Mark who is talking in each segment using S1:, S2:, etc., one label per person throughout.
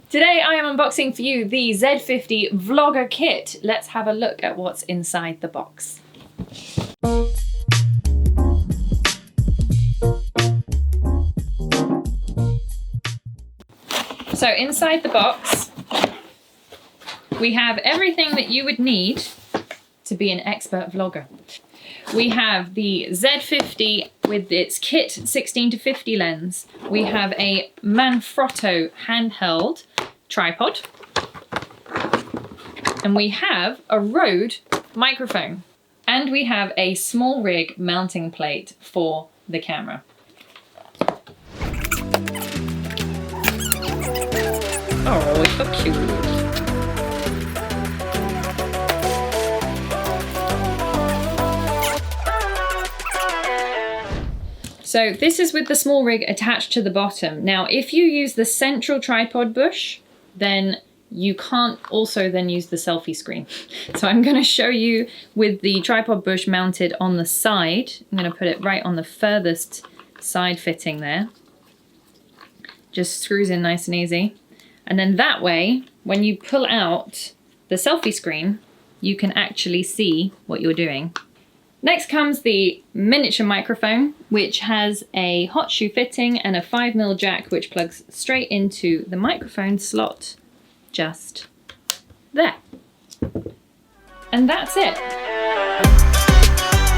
S1: Today I am unboxing for you the Z50 Vlogger Kit. Let's have a look at what's inside the box. So inside the box, we have everything that you would need to be an expert vlogger. We have the Z50 with its kit 16-50 lens. We have a Manfrotto handheld tripod. And we have a Rode microphone. And we have a small rig mounting plate for the camera. Oh, it's so cute. So this is with the small rig attached to the bottom. Now, if you use the central tripod bush, then you can't also then use the selfie screen. So I'm going to show you with the tripod bush mounted on the side. I'm going to put it right on the furthest side fitting there. Just screws in nice and easy. And then that way, when you pull out the selfie screen, you can actually see what you're doing. Next comes the miniature microphone, which has a hot shoe fitting and a 5mm jack, which plugs straight into the microphone slot just there. And that's it.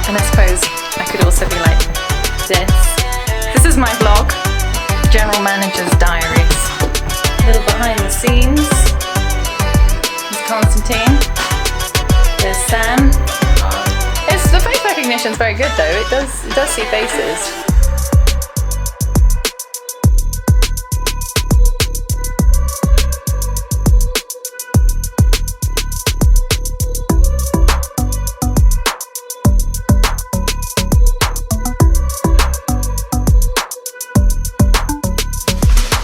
S1: And I suppose I could also be like this. This is my vlog, General Manager's Diaries. A little behind the scenes. There's Constantine. There's Sam. The face recognition is very good though, it does see faces.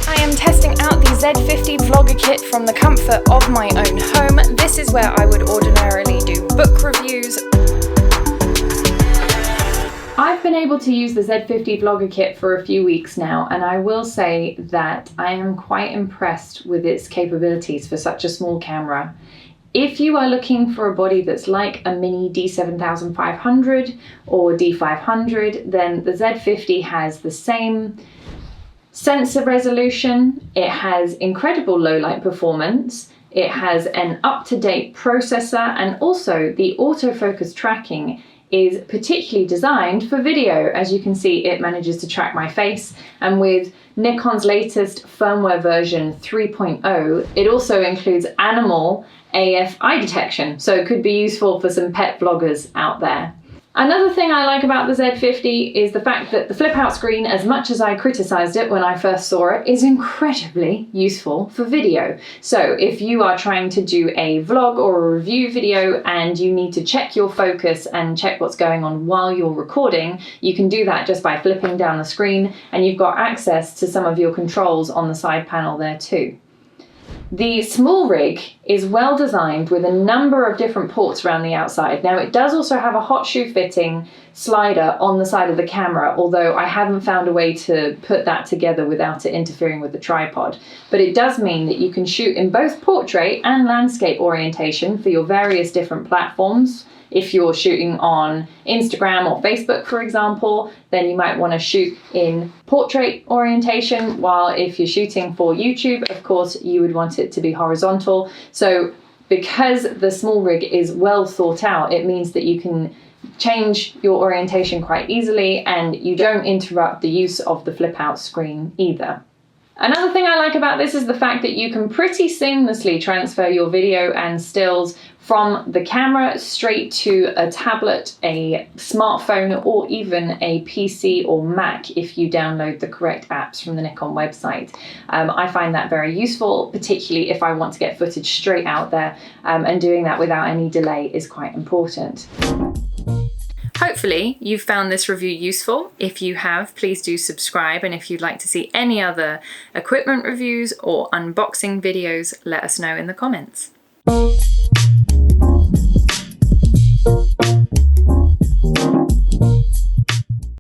S1: I am testing out the Z50 Vlogger Kit from the comfort of my own home. This is where I would ordinarily do book reviews. I've been able to use the Z50 Vlogger Kit for a few weeks now, and I will say that I am quite impressed with its capabilities for such a small camera. If you are looking for a body that's like a mini D7500 or D500, then the Z50 has the same sensor resolution, it has incredible low light performance, it has an up-to-date processor, and also the autofocus tracking is particularly designed for video. As you can see, it manages to track my face, and with Nikon's latest firmware version 3.0, it also includes animal AF eye detection, so it could be useful for some pet vloggers out there. Another thing I like about the Z50 is the fact that the flip out screen, as much as I criticised it when I first saw it, is incredibly useful for video. So if you are trying to do a vlog or a review video and you need to check your focus and check what's going on while you're recording, you can do that just by flipping down the screen, and you've got access to some of your controls on the side panel there too. The small rig is well designed with a number of different ports around the outside. Now, it does also have a hot shoe fitting slider on the side of the camera, although I haven't found a way to put that together without it interfering with the tripod. But it does mean that you can shoot in both portrait and landscape orientation for your various different platforms. If you're shooting on Instagram or Facebook, for example, then you might want to shoot in portrait orientation, while if you're shooting for YouTube, of course, you would want it to be horizontal. So because the small rig is well thought out, it means that you can change your orientation quite easily, and you don't interrupt the use of the flip out screen either. Another thing I like about this is the fact that you can pretty seamlessly transfer your video and stills from the camera straight to a tablet, a smartphone, or even a PC or Mac if you download the correct apps from the Nikon website. I find that very useful, particularly if I want to get footage straight out there, and doing that without any delay is quite important. Hopefully you've found this review useful. If you have, please do subscribe, and if you'd like to see any other equipment reviews or unboxing videos, let us know in the comments.